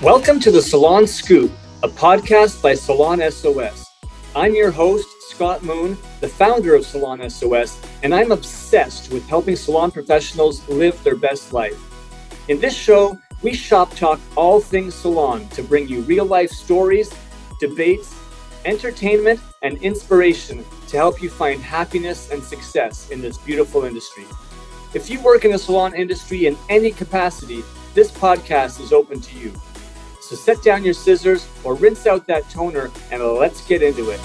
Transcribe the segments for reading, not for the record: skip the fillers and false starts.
Welcome to the Salon Scoop, a podcast by Salon S.O.S. I'm your host, Scott Moon, the founder of Salon S.O.S., and I'm obsessed with helping salon professionals live their best life. In this show, we shop talk all things salon to bring you real-life stories, debates, entertainment, and inspiration to help you find happiness and success in this beautiful industry. If you work in the salon industry in any capacity, this podcast is open to you. So set down your scissors or rinse out that toner and let's get into it.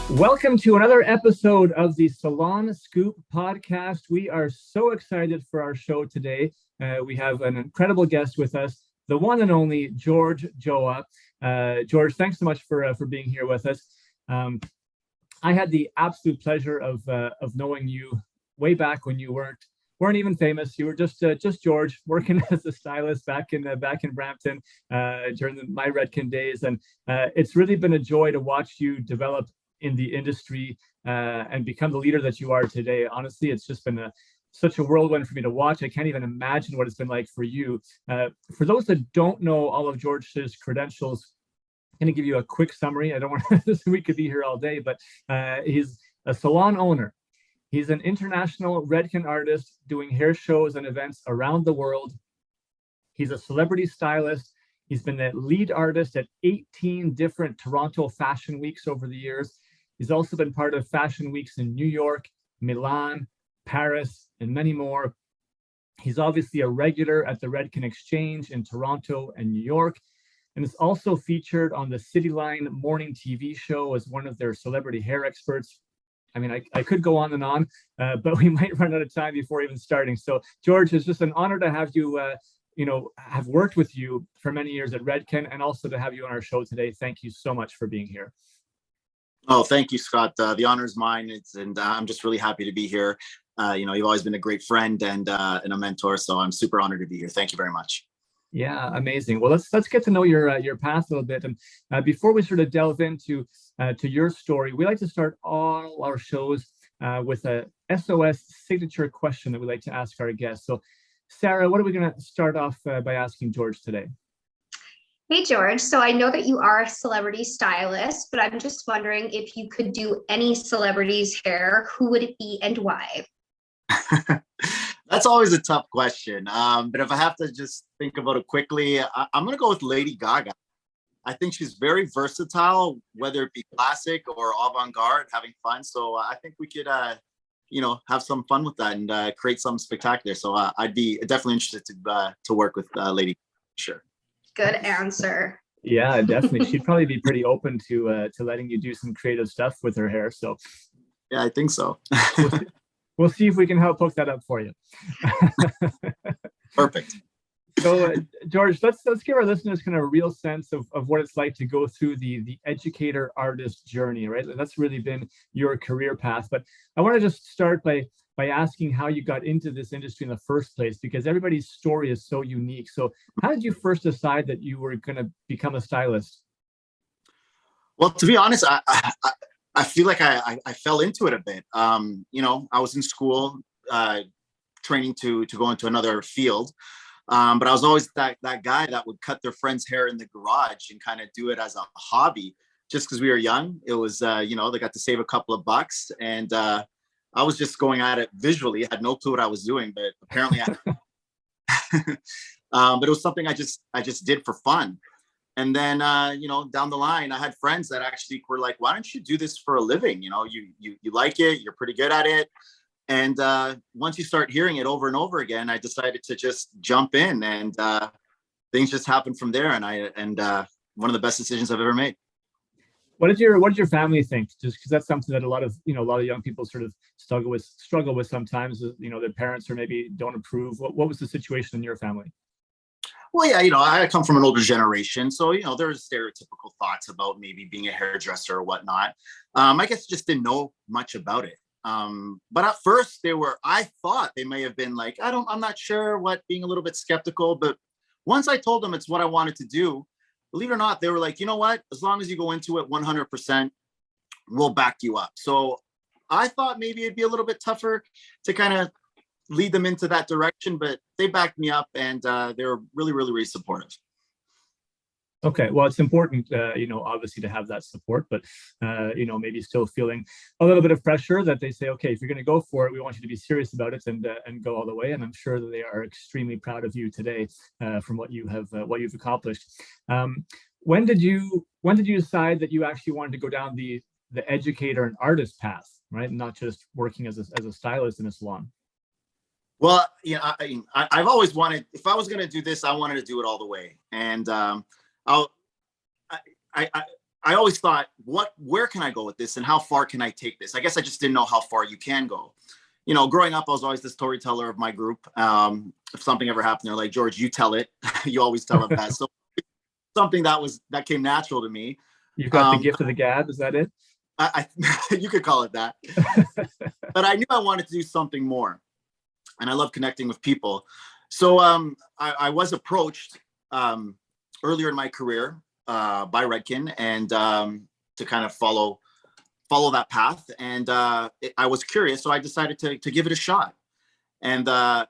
Welcome to another episode of the Salon Scoop podcast. We are so excited for our show today. We have an incredible guest with us, the one and only Jorge Joao. Jorge, thanks so much for being here with us. I had the absolute pleasure of knowing you way back when you weren't even famous. You were just George working as a stylist back in Brampton during my Redken days, and it's really been a joy to watch you develop in the industry and become the leader that you are today. Honestly, it's just been such a whirlwind for me to watch. I can't even imagine what it's been like for you. For those that don't know all of George's credentials, I'm going to give you a quick summary. I don't want to, we could be here all day, but he's a salon owner. He's an international Redken artist doing hair shows and events around the world. He's a celebrity stylist. He's been the lead artist at 18 different Toronto fashion weeks over the years. He's also been part of fashion weeks in New York, Milan, Paris, and many more. He's obviously a regular at the Redken Exchange in Toronto and New York, and is also featured on the Cityline morning TV show as one of their celebrity hair experts. I mean, I could go on and on, but we might run out of time before even starting. So, George, it's just an honor to have you, have worked with you for many years at Redken, and also to have you on our show today. Thank you so much for being here. Oh, thank you, Scott. The honor is mine, and I'm just really happy to be here. You've always been a great friend and a mentor, so I'm super honored to be here. Thank you very much. Yeah, amazing. Well, let's get to know your path a little bit, and before we sort of delve into to your story, we like to start all our shows with a S.O.S. signature question that we like to ask our guests. So, Sarah, what are we going to start off by asking George today? Hey, George. So I know that you are a celebrity stylist, but I'm just wondering if you could do any celebrity's hair, who would it be and why? That's always a tough question. But if I have to just think about it quickly, I'm going to go with Lady Gaga. I think she's very versatile, whether it be classic or avant-garde, having fun. So I think we could, have some fun with that and create something spectacular. So I'd be definitely interested to work with Lady Gaga, sure. Good answer. Yeah, definitely. She'd probably be pretty open to letting you do some creative stuff with her hair. So yeah, I think so. We'll see if we can help hook that up for you. Perfect. So, George, let's give our listeners kind of a real sense of what it's like to go through the educator artist journey, right? That's really been your career path. But I want to just start by asking how you got into this industry in the first place, because everybody's story is so unique. So how did you first decide that you were going to become a stylist? Well, to be honest, I feel like I fell into it a bit. I was in school training to go into another field. But I was always that guy that would cut their friend's hair in the garage and kind of do it as a hobby just because we were young. It was, they got to save a couple of bucks. And I was just going at it visually. I had no clue what I was doing, but apparently but it was something I just did for fun. And then, down the line, I had friends that actually were like, why don't you do this for a living? You like it, you're pretty good at it. And once you start hearing it over and over again, I decided to just jump in, and things just happened from there. And one of the best decisions I've ever made. What did your family think? Just because that's something that a lot of young people sort of struggle with sometimes. Their parents or maybe don't approve. What was the situation in your family? Well, yeah, I come from an older generation, so there's stereotypical thoughts about maybe being a hairdresser or whatnot. I guess just didn't know much about it. But at first I thought they may have been like, I'm not sure what, being a little bit skeptical. But once I told them it's what I wanted to do, believe it or not, they were like, you know what, as long as you go into it 100%, we'll back you up. So I thought maybe it'd be a little bit tougher to kind of lead them into that direction, but they backed me up, and they were really, really, really supportive. Okay, well, it's important, obviously to have that support, but maybe still feeling a little bit of pressure that they say, okay, if you're going to go for it, we want you to be serious about it and go all the way. And I'm sure that they are extremely proud of you today from what you've accomplished. When did you decide that you actually wanted to go down the educator and artist path, right, and not just working as a stylist in a salon? Well, I've always wanted, if I was going to do this, I wanted to do it all the way, and I always thought, where can I go with this, and how far can I take this? I guess I just didn't know how far you can go. Growing up, I was always the storyteller of my group. If something ever happened, they're like, George, you tell it. You always tell them that. So something that came natural to me. You've got the gift of the gab. Is that it? You could call it that. But I knew I wanted to do something more, and I love connecting with people. So I was approached earlier in my career by Redken, and to kind of follow that path. And I was curious, so I decided to give it a shot. And I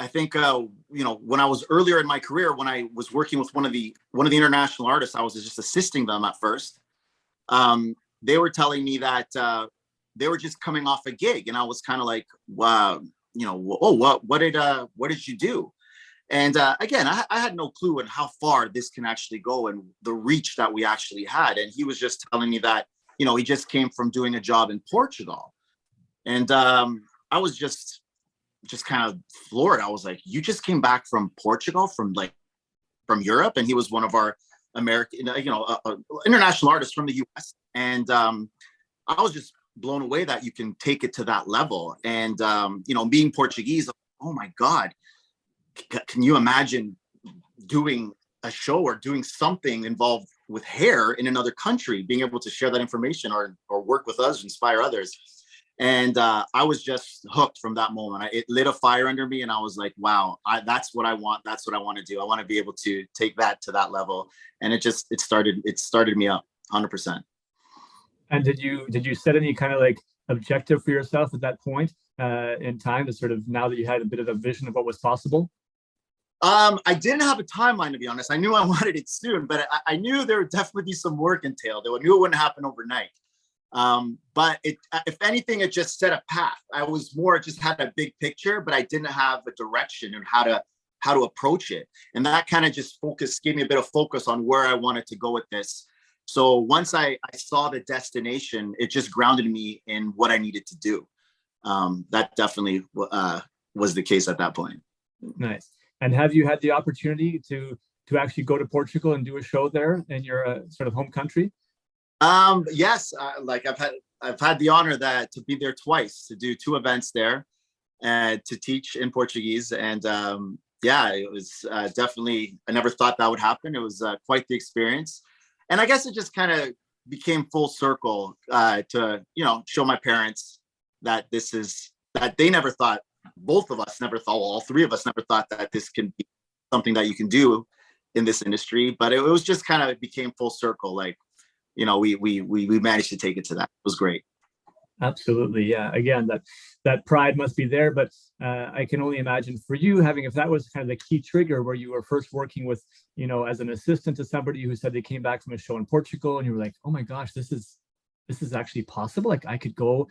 think when I was earlier in my career, when I was working with one of the international artists, I was just assisting them at first. They were telling me that they were just coming off a gig, and I was kind of like, wow, what did you do? And again, I had no clue on how far this can actually go and the reach that we actually had. And he was just telling me that, he just came from doing a job in Portugal. And I was just kind of floored. I was like, you just came back from Portugal, from Europe? And he was one of our American, international artists from the US. And I was just blown away that you can take it to that level. And, being Portuguese, oh my God. Can you imagine doing a show or doing something involved with hair in another country, being able to share that information or work with us, inspire others? And I was just hooked from that moment. It lit a fire under me, and I was like, wow, that's what I want. That's what I want to do. I want to be able to take that to that level. And it started me up 100%. And did you set any kind of like objective for yourself at that point in time, to sort of, now that you had a bit of a vision of what was possible? I didn't have a timeline, to be honest. I knew I wanted it soon, but I knew there would definitely be some work entailed. I knew it wouldn't happen overnight. But if anything, it just set a path. I was more just had a big picture, but I didn't have a direction and how to approach it. And that kind of just gave me a bit of focus on where I wanted to go with this. So once I saw the destination, it just grounded me in what I needed to do. That definitely was the case at that point. Nice. And have you had the opportunity to actually go to Portugal and do a show there in your sort of home country? Yes, I've had the honor to be there twice, to do 2 events there, and to teach in Portuguese. And it was definitely, I never thought that would happen. It was quite the experience. And I guess it just kind of became full circle to show my parents that that they never thought. Both of us never thought, well, all 3 of us never thought that this can be something that you can do in this industry. But it was just kind of, it became full circle. Like, we managed to take it to that. It was great. Absolutely. Yeah. Again, that pride must be there, but I can only imagine for you if that was kind of the key trigger where you were first working with, as an assistant to somebody who said they came back from a show in Portugal, and you were like, oh my gosh, this is actually possible. Like, I could go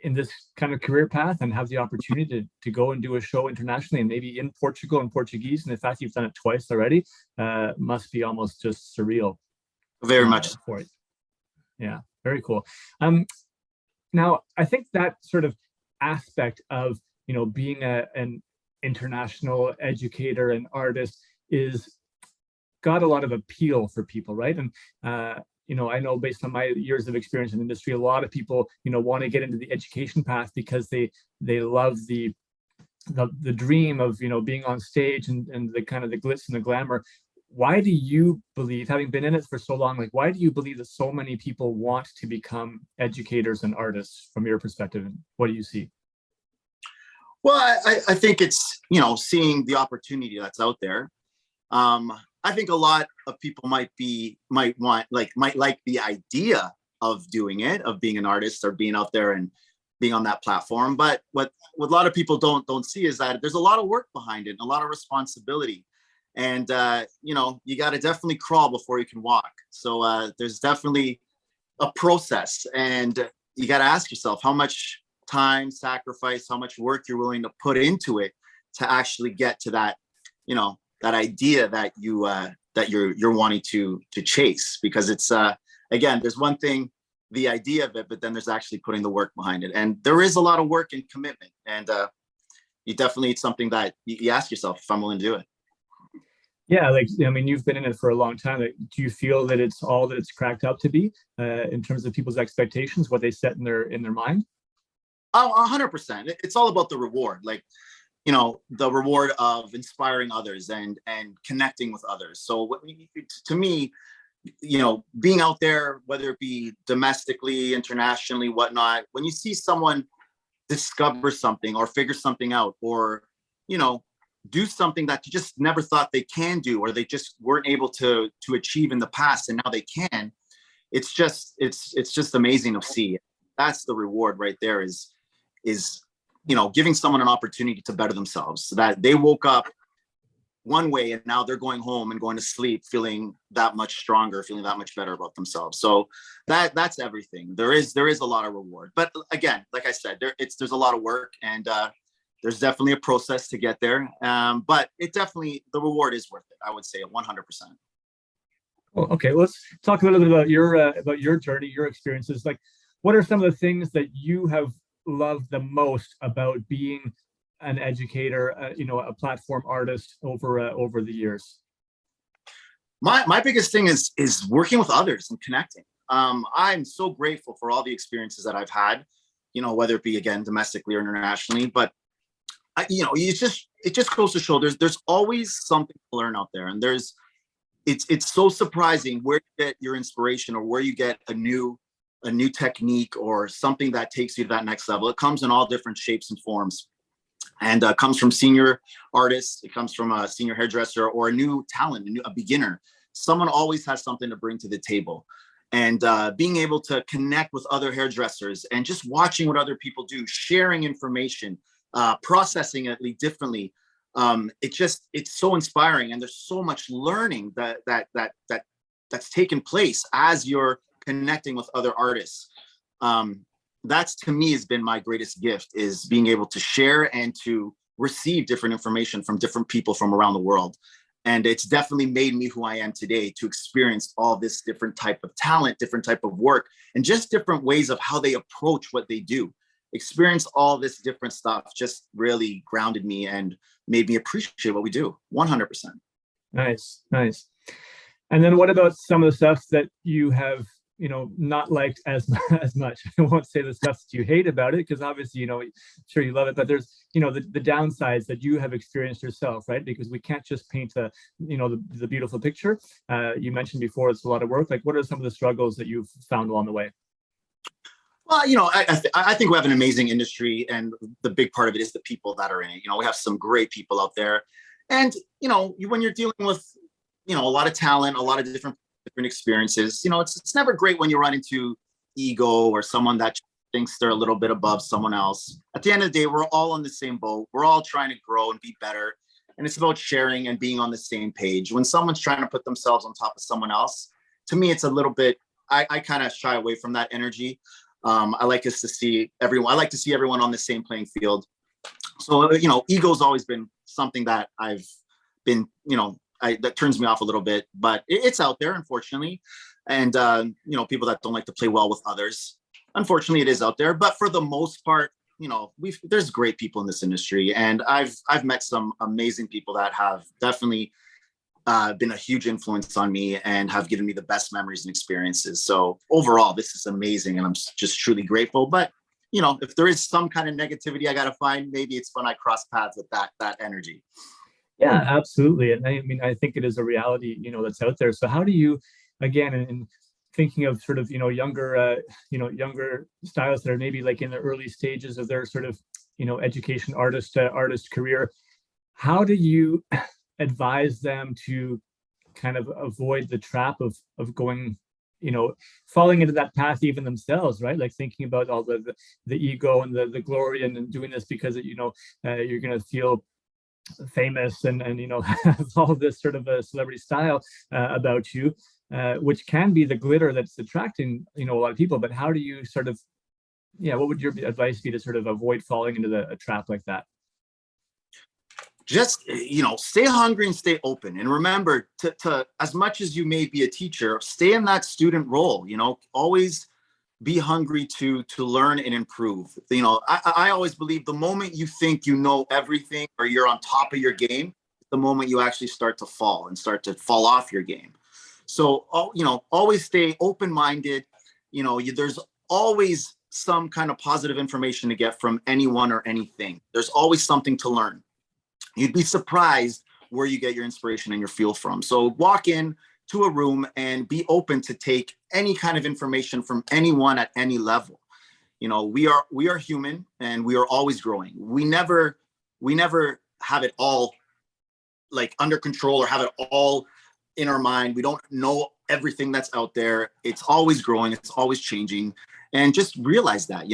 in this kind of career path and have the opportunity to go and do a show internationally, and maybe in Portugal in Portuguese. And the fact you've done it twice already must be almost just surreal. Very much for it. Yeah, very cool. Now, I think that sort of aspect of being an international educator and artist is got a lot of appeal for people, right? And I know based on my years of experience in the industry, a lot of people want to get into the education path because they love the dream of being on stage and the kind of the glitz and the glamour. Why do you believe, having been in it for so long, why do you believe that so many people want to become educators and artists from your perspective? And what do you see? Well, I think it's, seeing the opportunity that's out there. I think a lot of people might like the idea of doing it, of being an artist or being out there and being on that platform. But what a lot of people don't see is that there's a lot of work behind it, and a lot of responsibility. And you got to definitely crawl before you can walk. So there's definitely a process, and you got to ask yourself how much time, sacrifice, how much work you're willing to put into it to actually get to that, that idea that you're wanting to chase. Because it's again, there's one thing, the idea of it, but then there's actually putting the work behind it, and there is a lot of work and commitment. And you definitely, it's something that you ask yourself if I'm willing to do it. Yeah, like, I mean, you've been in it for a long time. Like, do you feel that it's all that it's cracked up to be in terms of people's expectations, what they set in their mind? Oh, 100%. It's all about the reward, like, the reward of inspiring others and connecting with others. So to me, being out there, whether it be domestically, internationally, whatnot, when you see someone discover something or figure something out, or, do something that you just never thought they can do, or they just weren't able to achieve in the past, and now they can, it's just amazing to see. That's the reward right there, is giving someone an opportunity to better themselves, so that they woke up one way and now they're going home and going to sleep feeling that much stronger, feeling that much better about themselves. So that's everything. There is a lot of reward, but again, like I said, there's a lot of work, and there's definitely a process to get there. But the reward is worth it. I would say 100%. Well, okay, let's talk a little bit about your journey, your experiences. Like, what are some of the things that you have loved the most about being an educator, a platform artist over the years? My biggest thing is working with others and connecting. I'm so grateful for all the experiences that I've had, whether it be, again, domestically or internationally. But it just goes to show there's always something to learn out there, and it's so surprising where you get your inspiration, or where you get a new technique, or something that takes you to that next level. It comes in all different shapes and forms, and comes from senior artists. It comes from a senior hairdresser, or a new talent, a beginner. Someone always has something to bring to the table. And being able to connect with other hairdressers, and just watching what other people do, sharing information, processing it differently. It's so inspiring, and there's so much learning that's taken place as you're connecting with other artists. That's, to me, has been my greatest gift, is being able to share and to receive different information from different people from around the world. And it's definitely made me who I am today, to experience all this different type of talent, different type of work, and just different ways of how they approach what they do. Experience all this different stuff just really grounded me and made me appreciate what we do. 100%. Nice. And then what about some of the stuff that you have, not liked as much? I won't say the stuff that you hate about it, because obviously, sure, you love it, but there's, the downsides that you have experienced yourself, right? Because we can't just paint the beautiful picture. You mentioned before, it's a lot of work. Like, what are some of the struggles that you've found along the way? Well, I think we have an amazing industry, and the big part of it is the people that are in it. We have some great people out there, and when you're dealing with a lot of talent, a lot of different experiences, it's never great when you run into ego, or someone that thinks they're a little bit above someone else. At the end of the day, we're all on the same boat. We're all trying to grow and be better, and it's about sharing and being on the same page. When someone's trying to put themselves on top of someone else, to me, it's a little bit. I kind of shy away from that energy. I like to see everyone on the same playing field. So, ego's always been something that I've been, that turns me off a little bit, but it's out there, unfortunately. And, people that don't like to play well with others, unfortunately, it is out there. But for the most part, there's great people in this industry, and I've met some amazing people that have definitely been a huge influence on me, and have given me the best memories and experiences. So overall, this is amazing, and I'm just truly grateful. But if there is some kind of negativity I got to find, maybe it's when I cross paths with that energy. Yeah, absolutely. And I mean, I think it is a reality, that's out there. So how do you, again, in thinking of sort of, younger stylists that are maybe like in the early stages of their sort of, education artist career, how do you advise them to kind of avoid the trap of going falling into that path even themselves, right? Like thinking about all the ego and the glory and doing this because you're going to feel famous and have all this sort of a celebrity style about you, which can be the glitter that's attracting a lot of people. But how do you sort of, what would your advice be to sort of avoid falling into a trap like that? Just stay hungry and stay open, and remember to as much as you may be a teacher, stay in that student role. Always be hungry to learn and improve. I always believe the moment you think you know everything or you're on top of your game, the moment you actually start to fall off your game. So always stay open-minded. There's always some kind of positive information to get from anyone or anything. There's always something to learn. You'd be surprised where you get your inspiration and your feel from. So walk in to a room and be open to take any kind of information from anyone at any level. We are human and we are always growing. We never have it all like under control or have it all in our mind. We don't know everything that's out there. It's always growing. It's always changing. And just realize that,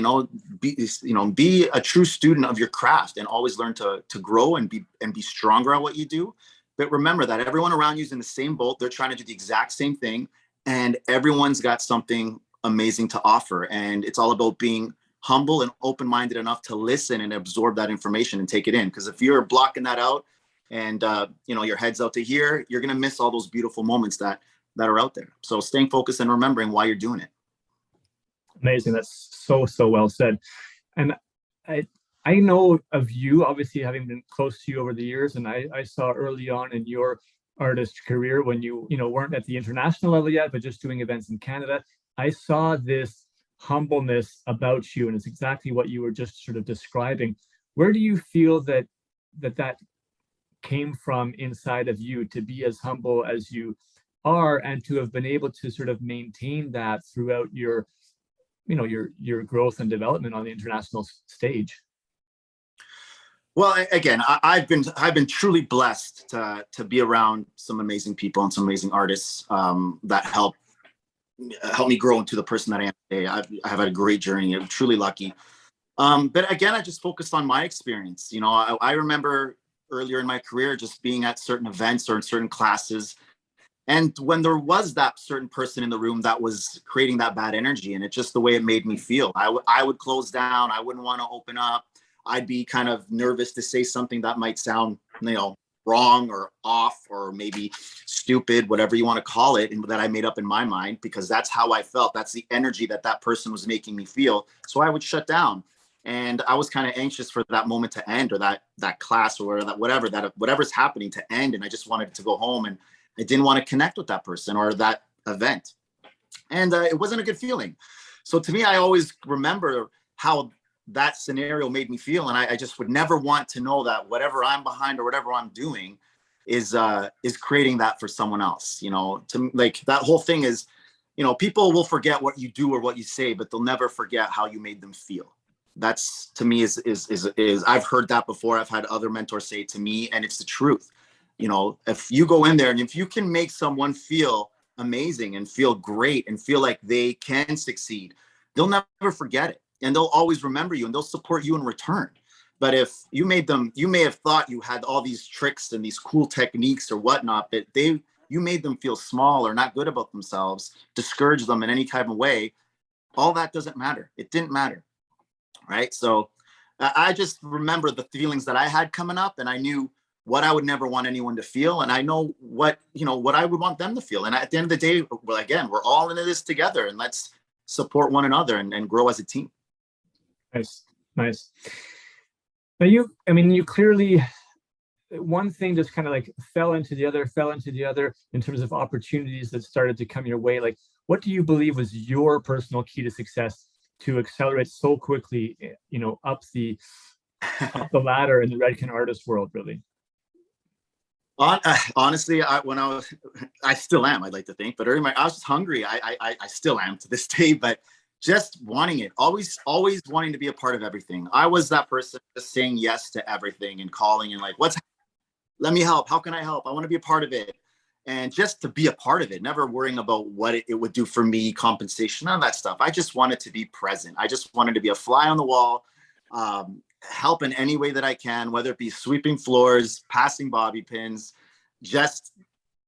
be a true student of your craft and always learn to grow and be stronger at what you do. But remember that everyone around you is in the same boat. They're trying to do the exact same thing, and everyone's got something amazing to offer. And it's all about being humble and open-minded enough to listen and absorb that information and take it in. Because if you're blocking that out and your head's out to here, you're going to miss all those beautiful moments that are out there. So staying focused and remembering why you're doing it. Amazing. That's so well said. And I know of you, obviously, having been close to you over the years, and I saw early on in your artist career when you weren't at the international level yet, but just doing events in Canada. I saw this humbleness about you, and it's exactly what you were just sort of describing. Where do you feel that came from inside of you to be as humble as you are, and to have been able to sort of maintain that throughout your growth and development on the international stage? Well, again, I've been truly blessed to be around some amazing people and some amazing artists that help me grow into the person that I am today. I have had a great journey. I'm truly lucky. But again, I just focused on my experience. I remember earlier in my career just being at certain events or in certain classes. And when there was that certain person in the room that was creating that bad energy, and it's just the way it made me feel, I would close down. I wouldn't want to open up. I'd be kind of nervous to say something that might sound, wrong or off or maybe stupid, whatever you want to call it, and that I made up in my mind, because that's how I felt. That's the energy that person was making me feel. So I would shut down. And I was kind of anxious for that moment to end, or that class or whatever's happening to end. And I just wanted to go home, and I didn't want to connect with that person or that event. And it wasn't a good feeling. So to me, I always remember how that scenario made me feel. And I just would never want to know that whatever I'm behind or whatever I'm doing is creating that for someone else. To like that whole thing is, people will forget what you do or what you say, but they'll never forget how you made them feel. That's, to me, is I've heard that before. I've had other mentors say it to me, and it's the truth. If you go in there and if you can make someone feel amazing and feel great and feel like they can succeed, they'll never forget it. And they'll always remember you, and they'll support you in return. But if you may have thought you had all these tricks and these cool techniques or whatnot, but you made them feel small or not good about themselves, discourage them in any type of way, all that doesn't matter. It didn't matter. Right. So I just remember the feelings that I had coming up, and I knew what I would never want anyone to feel. And I know what I would want them to feel. And at the end of the day, well, again, we're all into this together, and let's support one another and grow as a team. Nice. Now you clearly, one thing just kind of like fell into the other in terms of opportunities that started to come your way. Like, what do you believe was your personal key to success to accelerate so quickly, up the ladder in the Redken artist world, really? Honestly, I still am, I'd like to think, but I was just hungry. I still am to this day, but just wanting it, always wanting to be a part of everything. I was that person just saying yes to everything and calling and like, let me help. How can I help? I want to be a part of it. and just to be a part of it, never worrying about what it would do for me, compensation, none of that stuff. I just wanted to be present. I just wanted to be a fly on the wall, help in any way that I can, whether it be sweeping floors, passing bobby pins, just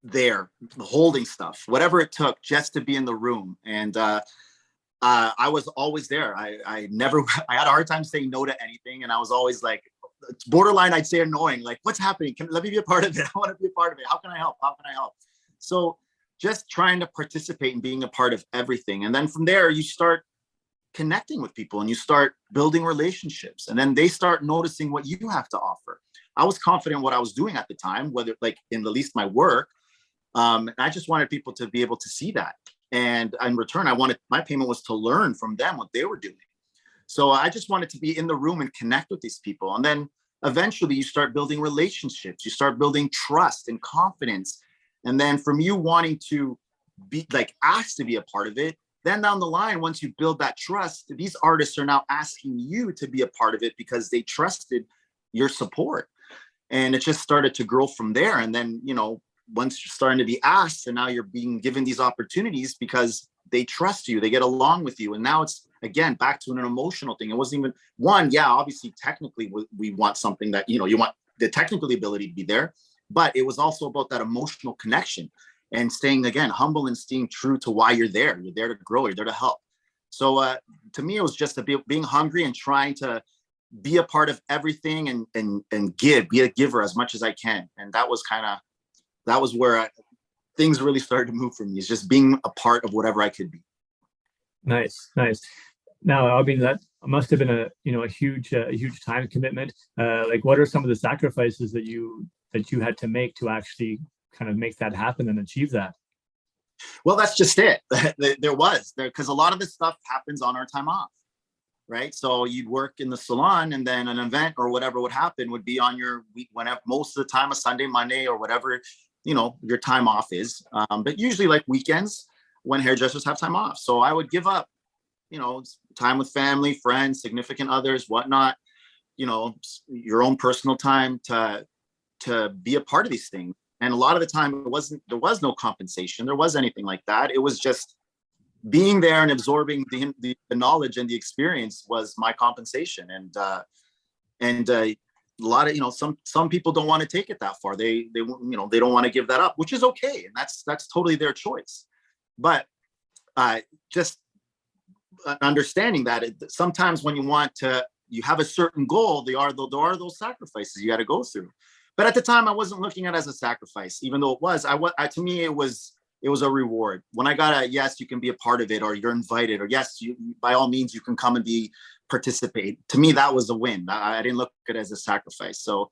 there, holding stuff, whatever it took, just to be in the room. And I was always there. I never, I had a hard time saying no to anything. And I was always like, it's borderline, I'd say annoying, like, what's happening? Let me be a part of it. I want to be a part of it. How can I help? How can I help? So just trying to participate and being a part of everything. And then from there, you start connecting with people and you start building relationships. And then they start noticing what you have to offer. I was confident in what I was doing at the time, whether like in at least my work. And I just wanted people to be able to see that. And in return, my payment was to learn from them what they were doing. So I just wanted to be in the room and connect with these people. And then eventually you start building relationships, you start building trust and confidence. And then from you wanting to be like asked to be a part of it, then down the line, once you build that trust, these artists are now asking you to be a part of it because they trusted your support. And it just started to grow from there. And then, you know, once you're starting to be asked and now you're being given these opportunities because they trust you, they get along with you. And now it's, again, back to an emotional thing. It wasn't even one, yeah, obviously, technically, we want something that, you know, you want the technical ability to be there, but it was also about that emotional connection and staying, again, humble and staying true to why you're there. You're there to grow, you're there to help. So to me, it was just being hungry and trying to be a part of everything and be a giver as much as I can. And that was where things really started to move for me, is just being a part of whatever I could be. Nice. Now, I mean, that must have been a huge time commitment. Like, what are some of the sacrifices that you had to make to actually kind of make that happen and achieve that? Well, that's just it. Because a lot of this stuff happens on our time off, right? So you'd work in the salon, and then an event or whatever would happen would be on your week, whenever, most of the time, a Sunday, Monday, or whatever, you know, your time off is. But usually like weekends when hairdressers have time off. So I would give up, you know, time with family, friends, significant others, whatnot, you know, your own personal time to be a part of these things. And a lot of the time there was no compensation. There was anything like that. It was just being there and absorbing the knowledge and the experience was my compensation. And a lot of, you know, some people don't want to take it that far. They you know, they don't want to give that up, which is okay. And that's totally their choice. But just understanding that sometimes when you have a certain goal, there are those sacrifices you got to go through. But at the time, I wasn't looking at it as a sacrifice, even though it was. To me, it was a reward. When I got a yes, you can be a part of it, or you're invited, or yes, you, by all means, you can come and participate. To me, that was a win. I didn't look at it as a sacrifice. So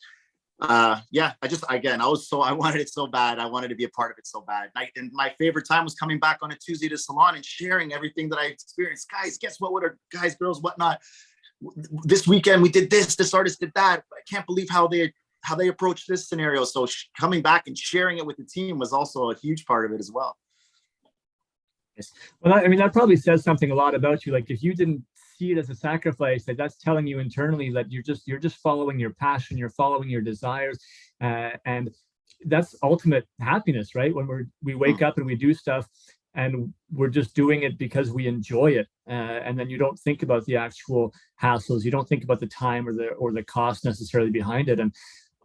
yeah, I wanted it so bad. I wanted to be a part of it so bad. And my favorite time was coming back on a Tuesday to Salon and sharing everything that I experienced. Guys, guess what are guys, girls, whatnot. This weekend we did this artist did that. I can't believe how they approached this scenario. So coming back and sharing it with the team was also a huge part of it as well. Well, I mean, that probably says something a lot about you. Like, if you didn't see it as a sacrifice, like, that's telling you internally that you're just following your passion, you're following your desires, and that's ultimate happiness, right? When we wake up and we do stuff and we're just doing it because we enjoy it, and then you don't think about the actual hassles, you don't think about the time or the cost necessarily behind it. And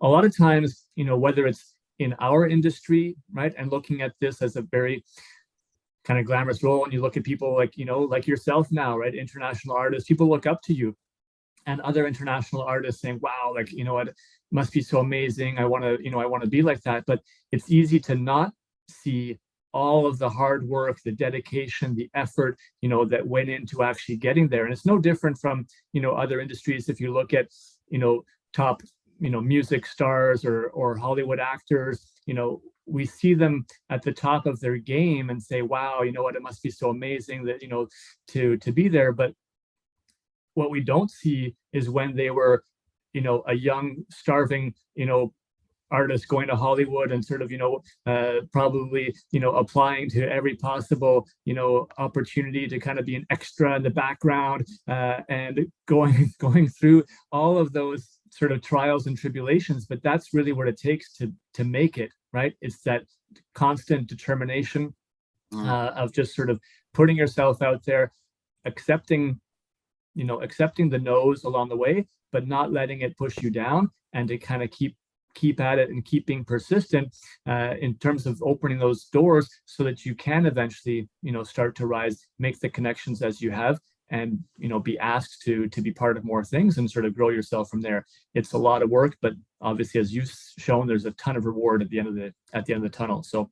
a lot of times, you know, whether it's in our industry, right, and looking at this as a very kind of glamorous role, and you look at people like, you know, like yourself now, right, international artists, people look up to you, and other international artists saying, wow, like, you know what, it must be so amazing, I want to be like that. But it's easy to not see all of the hard work, the dedication, the effort, you know, that went into actually getting there. And it's no different from, you know, other industries. If you look at, you know, top, you know, music stars or Hollywood actors, you know, we see them at the top of their game and say, wow, you know what, it must be so amazing that, you know, to be there. But what we don't see is when they were, you know, a young, starving, you know, artist going to Hollywood and sort of, you know, probably, you know, applying to every possible, you know, opportunity to kind of be an extra in the background, and going through all of those sort of trials and tribulations. But that's really what it takes to make it, right? It's that constant determination Mm. of just sort of putting yourself out there, accepting, accepting the no's along the way, but not letting it push you down, and to kind of keep at it and keep being persistent in terms of opening those doors so that you can eventually, start to rise, make the connections as you have, and be asked to be part of more things and sort of grow yourself from there. It's a lot of work, but obviously, as you've shown, there's a ton of reward at the end of the tunnel. So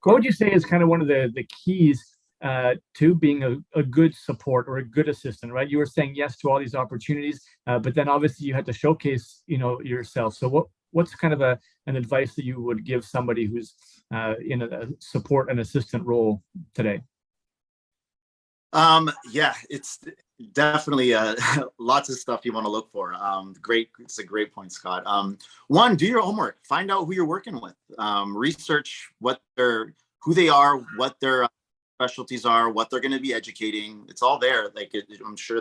what would you say is kind of one of the keys to being a good support or a good assistant, right? You were saying yes to all these opportunities, but then obviously you had to showcase, yourself. So what's kind of an advice that you would give somebody who's in a support and assistant role today? Yeah, it's definitely lots of stuff you want to look for. It's a great point, Scott. One, do your homework, find out who you're working with, research who they are, what their specialties are, what they're going to be educating. It's all there. I'm sure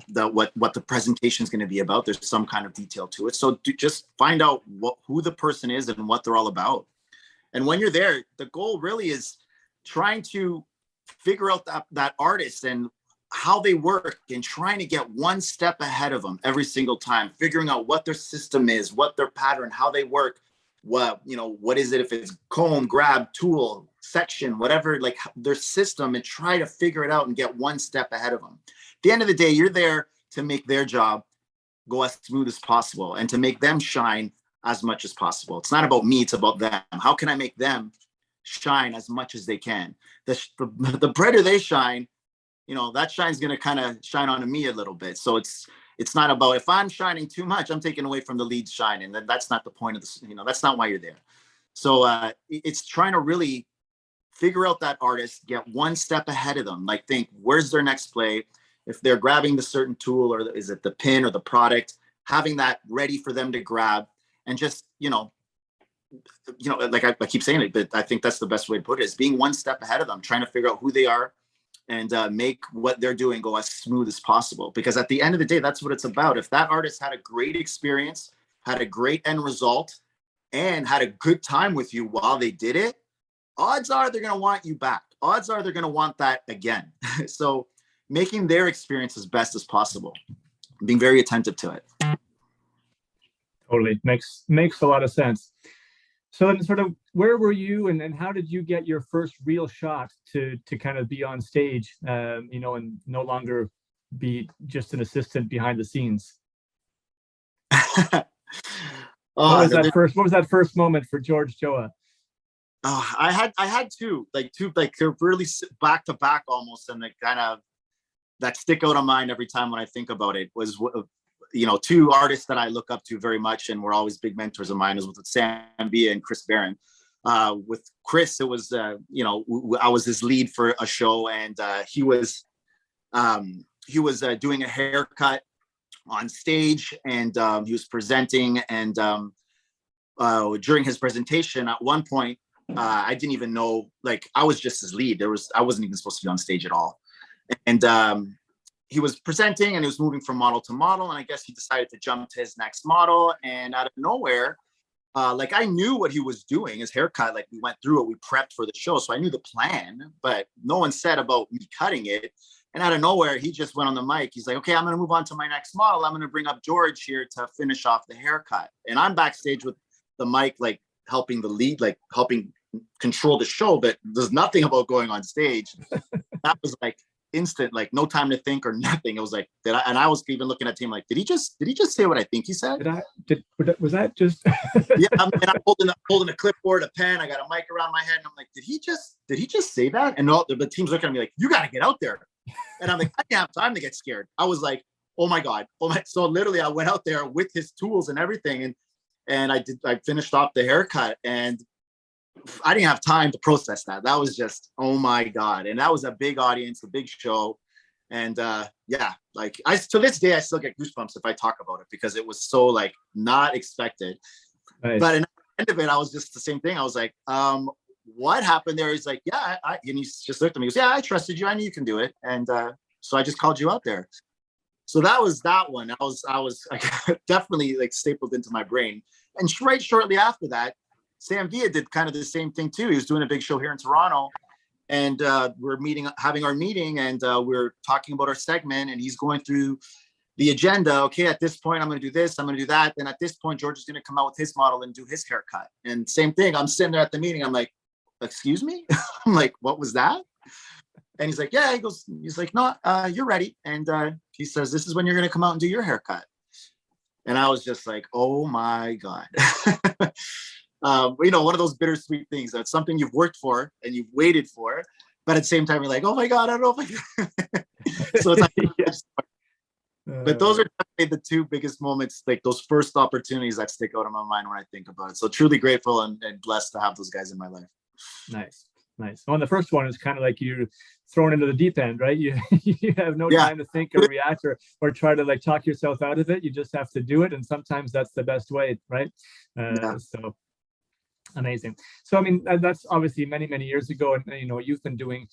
what the presentation is going to be about. There's some kind of detail to it. So just find out who the person is and what they're all about. And when you're there, the goal really is trying to figure out that artist and how they work, and trying to get one step ahead of them every single time, figuring out what their system is, what their pattern, how they work, what is it, if it's comb, grab, tool, section, whatever, like their system, and try to figure it out and get one step ahead of them. At the end of the day, you're there to make their job go as smooth as possible and to make them shine as much as possible. It's not about me, it's about them. How can I make them shine as much as they can? The brighter they shine, that shine's going to kind of shine onto me a little bit. So it's not about, if I'm shining too much, I'm taking away from the lead's shine, and that's not the point of this. That's not why you're there. So it's trying to really figure out that artist, get one step ahead of them. Like, think, where's their next play? If they're grabbing the certain tool, or is it the pin or the product, having that ready for them to grab, and just, like I keep saying it, but I think that's the best way to put it, is being one step ahead of them, trying to figure out who they are, and make what they're doing go as smooth as possible. Because at the end of the day, that's what it's about. If that artist had a great experience, had a great end result, and had a good time with you while they did it, odds are they're going to want you back. Odds are they're going to want that again. So making their experience as best as possible, being very attentive to it. Totally. Makes a lot of sense. So then, sort of, where were you, and how did you get your first real shot to kind of be on stage, and no longer be just an assistant behind the scenes? What was that first moment for Jorge Joao? I had two, they're really back to back almost, and they kind of that stick out of mind every time when I think about it. Was two artists that I look up to very much and were always big mentors of mine, is with Sam Bia and Chris Barron. With Chris, it was I was his lead for a show, and he was doing a haircut on stage, and he was presenting, and during his presentation, at one point, I didn't even know, I was just his lead. I wasn't even supposed to be on stage at all, and he was presenting, and he was moving from model to model, and I guess he decided to jump to his next model, and out of nowhere, I knew what he was doing, his haircut, we went through it, we prepped for the show, so I knew the plan, but no one said about me cutting it. And out of nowhere, he just went on the mic. He's like, okay, I'm going to move on to my next model. I'm going to bring up Jorge here to finish off the haircut. And I'm backstage with the mic, helping the lead, helping control the show, but there's nothing about going on stage. That was instant, no time to think or nothing. It was and I was even looking at him did he just say what I think he said? Was that just? Yeah, I'm holding a clipboard, a pen. I got a mic around my head, and I'm like, did he just say that? And all the team's looking at me you got to get out there. And I'm like, I didn't have time to get scared. I was like, oh my God. So literally I went out there with his tools and everything. And I finished off the haircut, and I didn't have time to process that. That was just, oh my God. And that was a big audience, a big show. And yeah, to this day, I still get goosebumps if I talk about it, because it was so not expected. Nice. But at the end of it, I was just the same thing. I was like, what happened there? He's like, yeah, and he just looked at me. He goes, yeah, I trusted you. I knew you can do it. And so I just called you out there. So that was that one. I was definitely stapled into my brain. And right shortly after that, Sam Villa did kind of the same thing too. He was doing a big show here in Toronto, and we're having our meeting, and we're talking about our segment, and he's going through the agenda. Okay, at this point, I'm going to do this, I'm going to do that. Then at this point, George is going to come out with his model and do his haircut. And same thing. I'm sitting there at the meeting. I'm like, excuse me? I'm like, what was that? And he's like, yeah. He's like, no, you're ready. And he says, this is when you're going to come out and do your haircut. And I was just like, oh my God. One of those bittersweet things. That's something you've worked for and you've waited for. But at the same time, you're like, oh my God, I don't know if I can. So it's like, yes. But those are the two biggest moments, like those first opportunities that stick out in my mind when I think about it. So truly grateful and blessed to have those guys in my life. Nice. Well, the first one is kind of like you're thrown into the deep end, right? You have no time to think or react or try to like talk yourself out of it. You just have to do it. And sometimes that's the best way, right? So amazing. So, I mean, that's obviously many, many years ago. And, you've been doing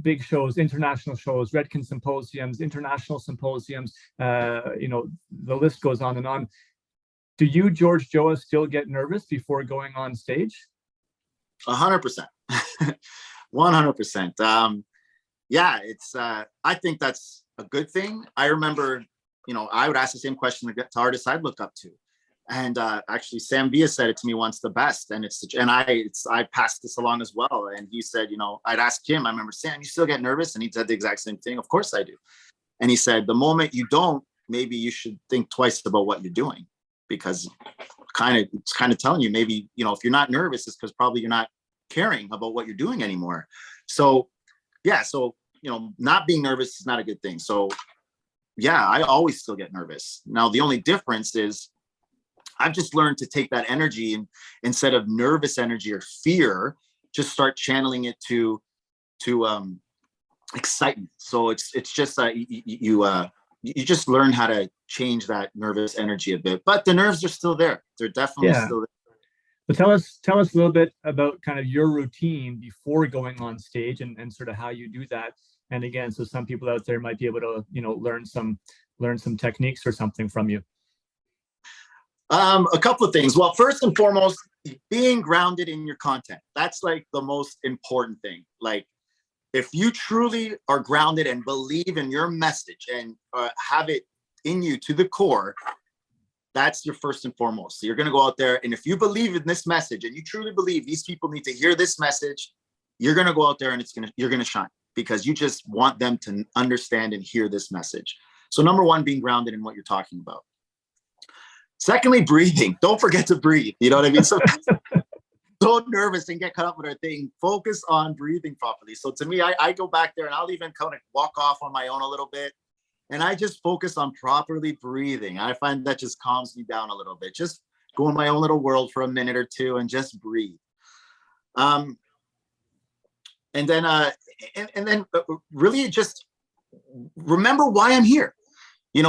big shows, international shows, Redken symposiums, international symposiums, the list goes on and on. Do you, Jorge Joao, still get nervous before going on stage? 100%. 100%. Yeah, it's, I think that's a good thing. I remember, I would ask the same question to artists I'd look up to. And actually, Sam Villa said it to me once, the best. And I passed this along as well. And he said, I'd ask him, I remember, Sam, you still get nervous? And he said the exact same thing. Of course I do. And he said, the moment you don't, maybe you should think twice about what you're doing, because it's kind of telling you maybe, if you're not nervous, it's because probably you're not caring about what you're doing anymore. So, yeah. So, not being nervous is not a good thing. So yeah, I always still get nervous. Now, the only difference is I've just learned to take that energy and instead of nervous energy or fear, just start channeling it to excitement. So it's just you just learn how to change that nervous energy a bit, but the nerves are still there. They're definitely still there. But tell us a little bit about kind of your routine before going on stage and sort of how you do that. And again, so some people out there might be able to, learn some techniques or something from you. A couple of things. Well, first and foremost, being grounded in your content. That's like the most important thing. Like, if you truly are grounded and believe in your message and have it in you to the core, that's your first and foremost. So you're going to go out there, and if you believe in this message and you truly believe these people need to hear this message, you're going to go out there and you're going to shine, because you just want them to understand and hear this message. So number one, being grounded in what you're talking about. Secondly, breathing. Don't forget to breathe. You know what I mean? So nervous and get caught up with our thing. Focus on breathing properly. So to me, I go back there and I'll even kind of walk off on my own a little bit. And I just focus on properly breathing. I find that just calms me down a little bit. Just go in my own little world for a minute or two and just breathe. And then really just remember why I'm here.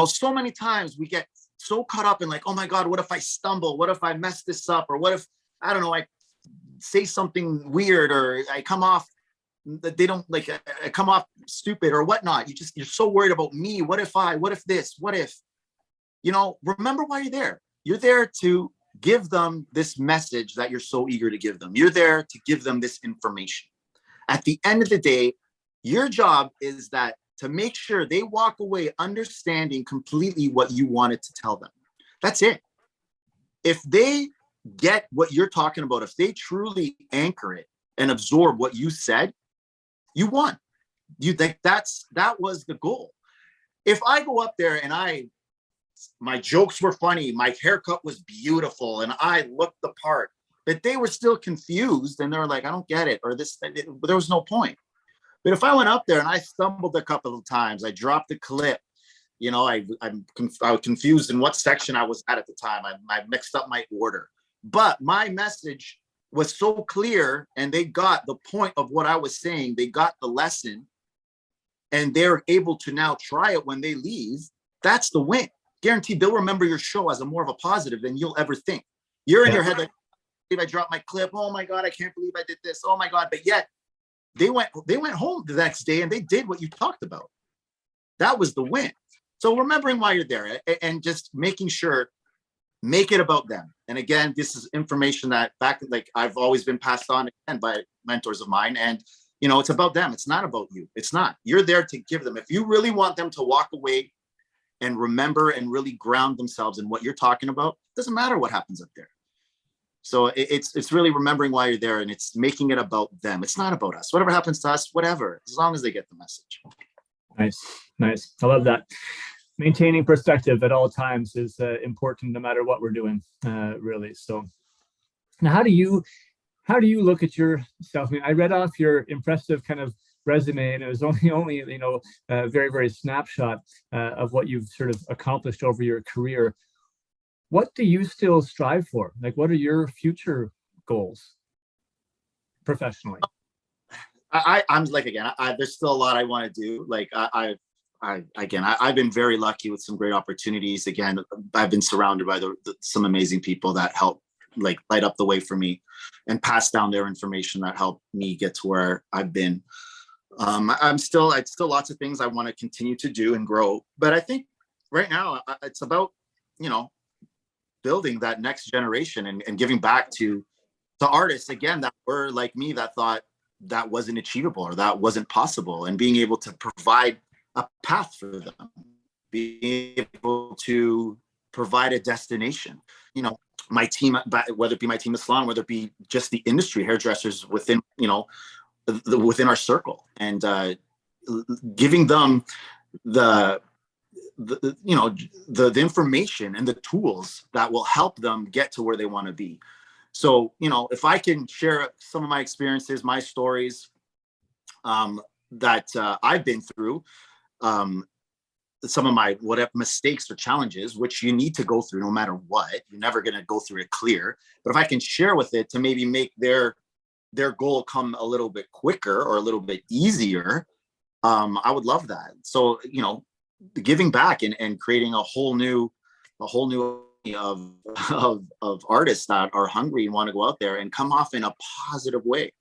So many times we get so caught up in like, oh my God, what if I stumble? What if I mess this up? Or what if, I don't know, I say something weird, or I come off that they don't like, I come off stupid or whatnot. You're so worried about me. What if this, what if, remember why you're there. You're there to give them this message that you're so eager to give them. You're there to give them this information. At the end of the day, your job is to make sure they walk away understanding completely what you wanted to tell them. That's it. If they get what you're talking about, if they truly anchor it and absorb what you said, you won. You think that was the goal. If I go up there and my jokes were funny, my haircut was beautiful, and I looked the part, but they were still confused and they were like, I don't get it, or there was no point. But if I went up there and I stumbled a couple of times, I dropped the clip, I was confused in what section I was at the time. I mixed up my order, but my message was so clear and they got the point of what I was saying. They got the lesson and they're able to now try it when they leave. That's the win. Guaranteed they'll remember your show as more of a positive than you'll ever think. You're in your head like, if I dropped my clip, oh my God, I can't believe I did this. Oh my God. But yet they went home the next day and they did what you talked about. That was the win. So remembering why you're there and just making sure, make it about them. And again, this is information that like I've always been passed on again by mentors of mine. And, it's about them. It's not about you. It's not. You're there to give them. If you really want them to walk away and remember and really ground themselves in what you're talking about, it doesn't matter what happens up there. So it's really remembering why you're there, and it's making it about them. It's not about us. Whatever happens to us, whatever, as long as they get the message. Nice. I love that. Maintaining perspective at all times is important, no matter what we're doing, really. So now, how do you look at yourself? I mean, I read off your impressive kind of resume, and it was only a very, very snapshot of what you've sort of accomplished over your career. What do you still strive for? Like, what are your future goals professionally? I'm like, again, there's still a lot I want to do. Like I've been very lucky with some great opportunities. Again, I've been surrounded by some amazing people that help like light up the way for me and pass down their information that helped me get to where I've been. I'd still lots of things I want to continue to do and grow. But I think right now it's about, building that next generation and giving back to artists, again, that were like me, that thought that wasn't achievable or that wasn't possible, and being able to provide a path for them, being able to provide a destination. My team, whether it be my team at Salon, whether it be just the industry, hairdressers within, within our circle, and giving them the information and the tools that will help them get to where they want to be. So, if I can share some of my experiences, my stories that I've been through, some of my whatever mistakes or challenges, which you need to go through no matter what, you're never going to go through it clear. But if I can share with it to maybe make their goal come a little bit quicker or a little bit easier, I would love that. So, giving back and creating a whole new of artists that are hungry and want to go out there and come off in a positive way.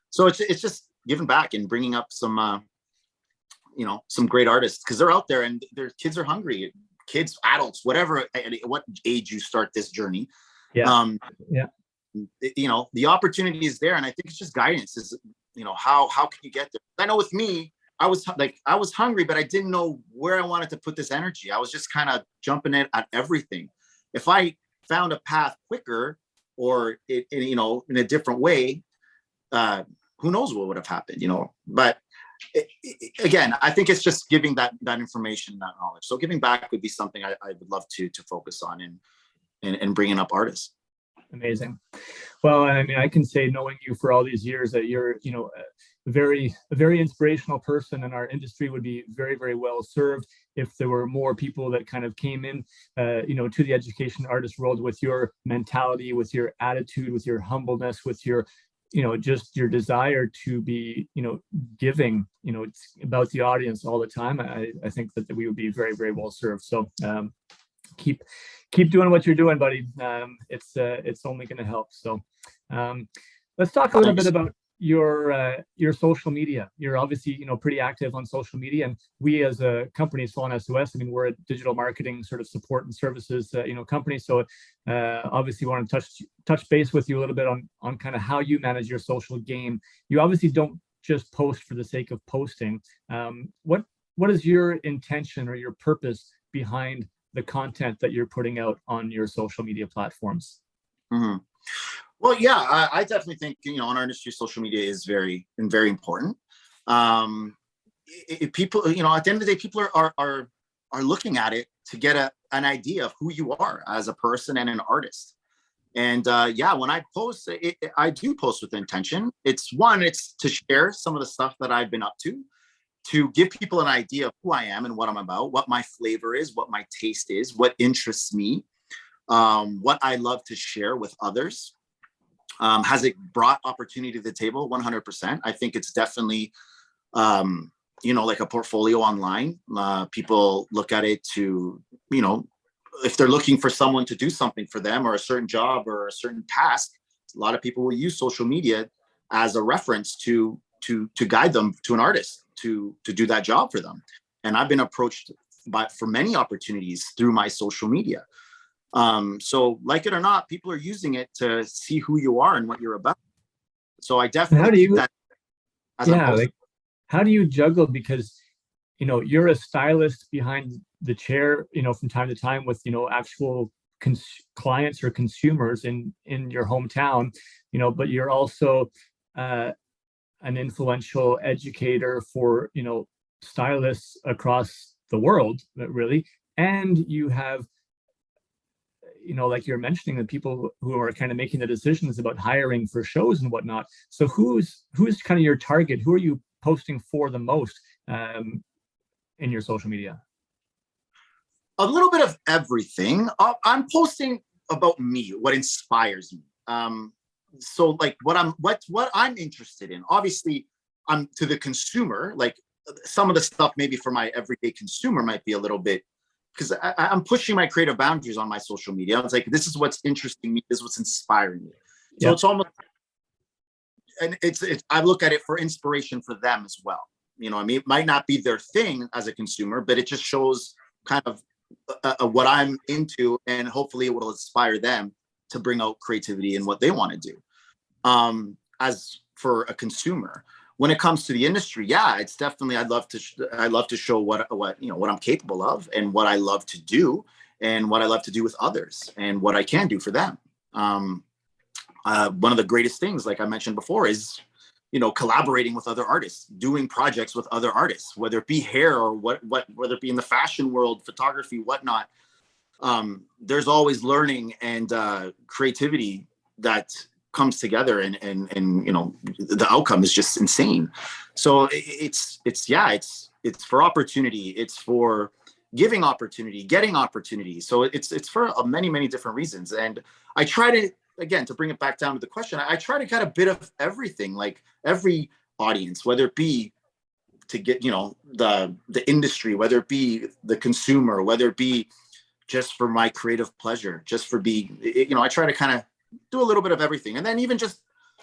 So it's just giving back and bringing up some some great artists, because they're out there and their kids are hungry. Kids, adults, whatever, at what age you start this journey. The opportunity is there, and I think it's just guidance. Is how can you get there? I know with me, I was hungry, but I didn't know where I wanted to put this energy. I was just kind of jumping in at everything. If I found a path quicker or in a different way, who knows what would have happened, but again, I think it's just giving that information, that knowledge. So giving back would be something I would love to focus on and bringing up artists. Amazing. Well, I mean, I can say, knowing you for all these years, that you're, a very inspirational person, and our industry would be very, very well served if there were more people that kind of came in, to the education artist world with your mentality, with your attitude, with your humbleness, with your, just your desire to be, giving, it's about the audience all the time. I think that we would be very, very well served. So keep doing what you're doing, buddy. It's only going to help. So let's talk a little bit about your social media. You're obviously pretty active on social media, and we as a company, Salon S.O.S, I mean, we're a digital marketing sort of support and services company. So obviously want to touch base with you a little bit on kind of how you manage your social game. You obviously don't just post for the sake of posting. What is your intention or your purpose behind the content that you're putting out on your social media platforms? Mm-hmm. Well, yeah, I definitely think, in our industry, social media is very important. People, at the end of the day, people are looking at it to get an idea of who you are as a person and an artist. And when I post, I do post with intention. It's to share some of the stuff that I've been up to give people an idea of who I am and what I'm about, what my flavor is, what my taste is, what interests me, what I love to share with others. Has it brought opportunity to the table? 100%. I think it's definitely, like a portfolio online. People look at it to, if they're looking for someone to do something for them, or a certain job or a certain task, a lot of people will use social media as a reference to guide them to an artist to do that job for them. And I've been approached for many opportunities through my social media. So like it or not, people are using it to see who you are and what you're about. So I How definitely do keep you, that as I'm yeah, posting. like, how do you juggle? Because, you're a stylist behind the chair, from time to time with, actual clients or consumers in your hometown, but you're also uh, an influential educator for, stylists across the world, really. And you have, like you're mentioning, the people who are kind of making the decisions about hiring for shows and whatnot. So who's kind of your target? Who are you posting for the most in your social media? A little bit of everything. I'm posting about me, what inspires me. So like what I'm interested in. Obviously, I'm to the consumer. Like some of the stuff maybe for my everyday consumer might be a little bit because I'm pushing my creative boundaries on my social media. It's like this is what's interesting me. This is what's inspiring me. So Yeah. it's almost and it's I look at it for inspiration for them as well. You know, I mean, it might not be their thing as a consumer, but it just shows kind of what I'm into, and hopefully it will inspire them to bring out creativity in what they want to do. As for a consumer, when it comes to the industry, yeah, it's definitely I love to show what what I'm capable of and what I love to do and what I love to do with others and what I can do for them. One of the greatest things, like I mentioned before, is collaborating with other artists, doing projects with other artists, whether it be hair or whether it be in the fashion world, photography, whatnot. There's always learning and creativity that comes together, and the outcome is just insane. So it's for opportunity, it's for giving opportunity, getting opportunity. So it's for many different reasons, and I try to, again, to bring it back down to the question, I try to get a bit of everything, like every audience, whether it be to get the industry, whether it be the consumer, whether it be just for my creative pleasure, just for being, I try to kind of do a little bit of everything. And then even just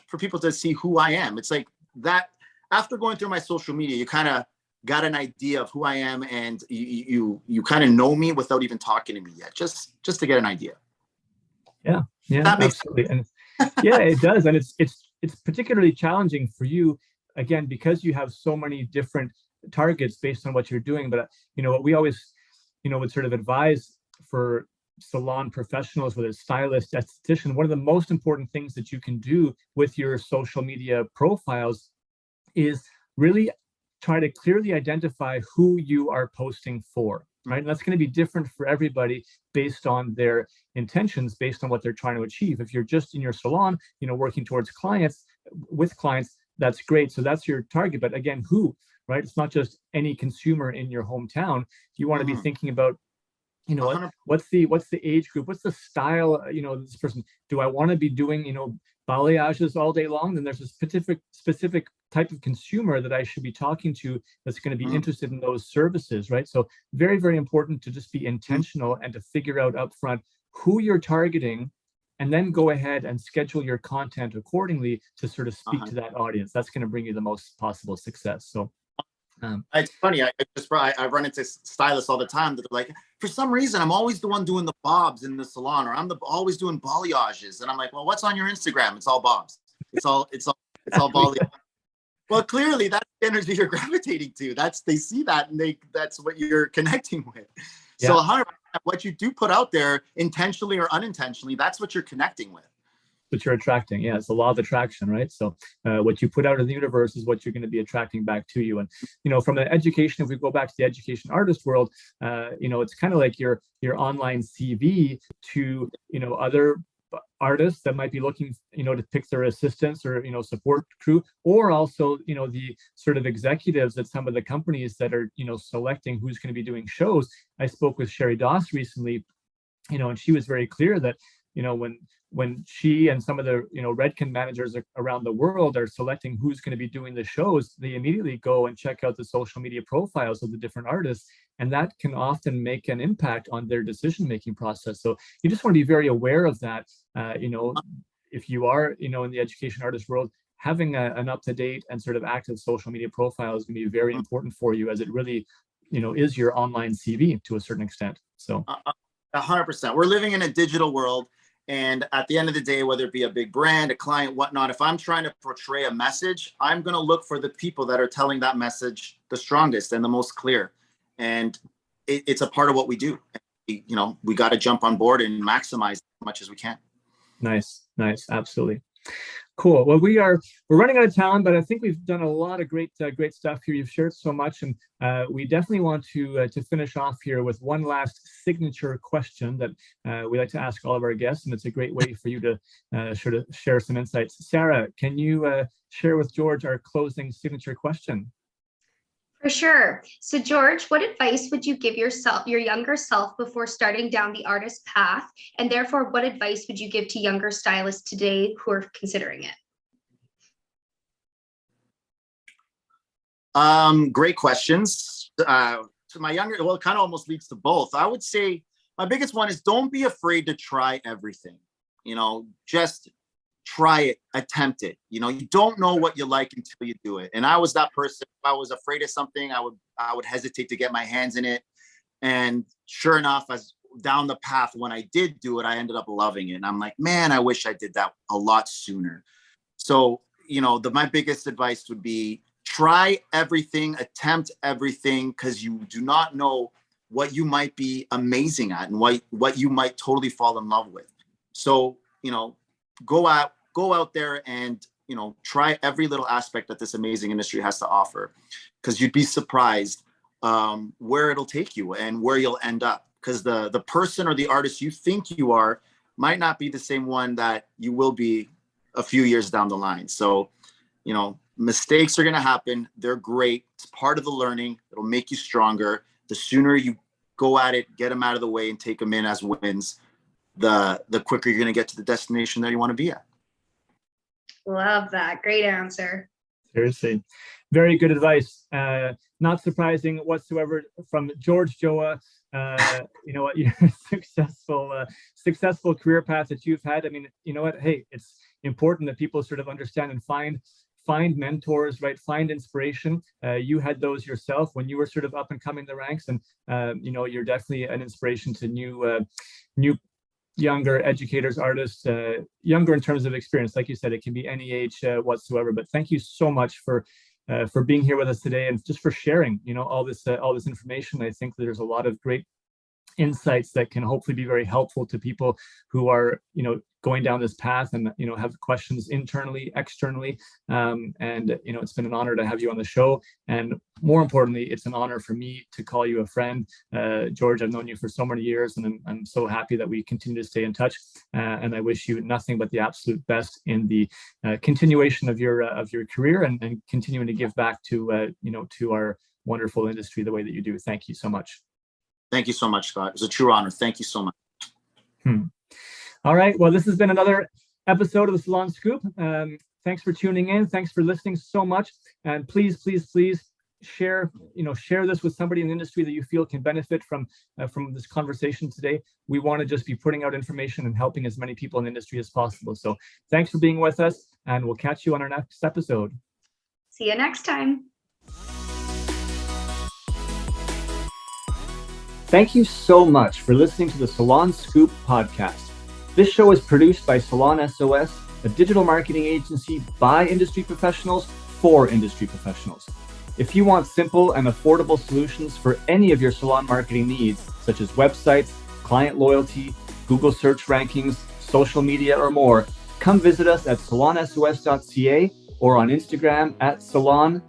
for people to see who I am. It's like that after going through my social media, you kind of got an idea of who I am, and you kind of know me without even talking to me yet, just to get an idea. Yeah, That makes absolutely. And yeah, it does. And it's particularly challenging for you, again, because you have so many different targets based on what you're doing. But what we always, would sort of advise for salon professionals, whether it's stylist, esthetician, one of the most important things that you can do with your social media profiles is really try to clearly identify who you are posting for, right? And that's going to be different for everybody based on their intentions, based on what they're trying to achieve. If you're just in your salon, working towards clients, with clients, that's great. So that's your target. But again, who, right? It's not just any consumer in your hometown. You want to be thinking about, what's the age group, what's the style, this person, do I want to be doing, balayages all day long? Then there's a specific type of consumer that I should be talking to that's going to be interested in those services, right? So very important to just be intentional and to figure out upfront who you're targeting, and then go ahead and schedule your content accordingly to sort of speak to that audience. That's going to bring you the most possible success. So it's funny. I run into stylists all the time that are like, for some reason, I'm always the one doing the bobs in the salon, or I'm always doing balyages, and I'm like, well, what's on your Instagram? It's all bobs. It's all balayage. Well, clearly that's the energy you're gravitating to. They see that, and that's what you're connecting with. So 100%, what you do put out there, intentionally or unintentionally, that's what you're connecting with. What you're attracting. Yeah, it's the law of attraction, right? So what you put out in the universe is what you're going to be attracting back to you. And from the education, if we go back to the education artist world, it's kind of like your online CV to other artists that might be looking to pick their assistants or support crew, or also the sort of executives at some of the companies that are selecting who's going to be doing shows. I spoke with Sherry Doss recently, and she was very clear that when she and some of the Redken managers around the world are selecting who's going to be doing the shows, they immediately go and check out the social media profiles of the different artists, and that can often make an impact on their decision-making process. So you just want to be very aware of that. If you are in the education artist world, having an up-to-date and sort of active social media profile is going to be very important for you, as it really is your online CV to a certain extent. So 100%. We're living in a digital world. And at the end of the day, whether it be a big brand, a client, whatnot, if I'm trying to portray a message, I'm going to look for the people that are telling that message the strongest and the most clear. And it's a part of what we do. We got to jump on board and maximize as much as we can. Nice. Absolutely. Cool. Well, we're running out of time, but I think we've done a lot of great stuff here. You've shared so much, and we definitely want to finish off here with one last signature question that we like to ask all of our guests, and it's a great way for you to share some insights. Sarah, can you share with George our closing signature question? For sure. So George, what advice would you give your younger self before starting down the artist path? And therefore, what advice would you give to younger stylists today who are considering it? Great questions. To my younger, well, it kind of almost leads to both. I would say my biggest one is don't be afraid to try everything. Just try it, attempt it. You don't know what you like until you do it. And I was that person. If I was afraid of something, I would hesitate to get my hands in it. And sure enough, as down the path, when I did do it, I ended up loving it. And I'm like, man, I wish I did that a lot sooner. So, my biggest advice would be try everything, attempt everything, because you do not know what you might be amazing at and what you might totally fall in love with. So, go out there and try every little aspect that this amazing industry has to offer, because you'd be surprised where it'll take you and where you'll end up, because the person or the artist you think you are might not be the same one that you will be a few years down the line. So mistakes are going to happen. They're great. It's part of the learning. It'll make you stronger. The sooner you go at it, get them out of the way and take them in as wins, the quicker you're going to get to the destination that you want to be at. Love that. Great answer. Seriously. Very good advice. Not surprising whatsoever from Jorge Joao. Your successful career path that you've had. I mean, hey, it's important that people sort of understand and find mentors, right? Find inspiration. You had those yourself when you were sort of up and coming the ranks, and you're definitely an inspiration to new younger educators, artists, younger in terms of experience. Like you said, it can be any age whatsoever. But thank you so much for being here with us today and just for sharing, all this information. I think there's a lot of great insights that can hopefully be very helpful to people who are, going down this path and, have questions internally, externally. It's been an honor to have you on the show. And more importantly, it's an honor for me to call you a friend. George, I've known you for so many years, and I'm so happy that we continue to stay in touch. And I wish you nothing but the absolute best in the continuation of your career and continuing to give back to, to our wonderful industry the way that you do. Thank you so much. Thank you so much, Scott. It was a true honor. Thank you so much. All right. Well, this has been another episode of the Salon Scoop. Thanks for tuning in. Thanks for listening so much. And please share this with somebody in the industry that you feel can benefit from this conversation today. We want to just be putting out information and helping as many people in the industry as possible. So thanks for being with us, and we'll catch you on our next episode. See you next time. Thank you so much for listening to the Salon Scoop podcast. This show is produced by Salon S.O.S, a digital marketing agency by industry professionals for industry professionals. If you want simple and affordable solutions for any of your salon marketing needs, such as websites, client loyalty, Google search rankings, social media, or more, come visit us at salonsos.ca or on Instagram at salon.s.o.s.